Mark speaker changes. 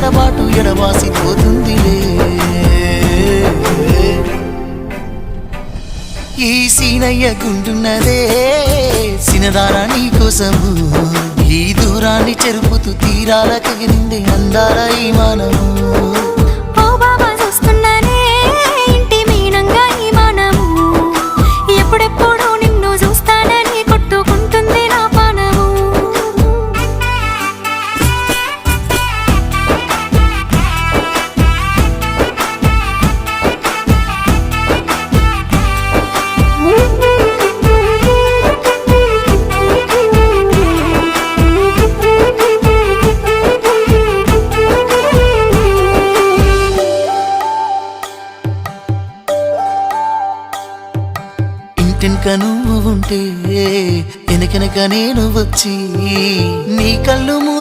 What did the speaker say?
Speaker 1: ఎడబాటు ఎడవాసిపోతుందిలే. ఈ సీనయ్య గుంటున్నదే సినదారా నీ కోసము, ఈ దూరాన్ని చెరుపుతూ తీరాల కగిరింది అందాల ఈ మానము.
Speaker 2: ఓ బాబా చూస్తున్నానే ఇంటి మీనంగా ఈ మానము, ఎప్పుడెప్పుడు నిన్ను చూస్తానని కొట్టుకుంటుంది నా పానము.
Speaker 1: ఇంటెనక నువ్వు ఉంటే వెనకెనక నేను వచ్చి నీ కళ్ళు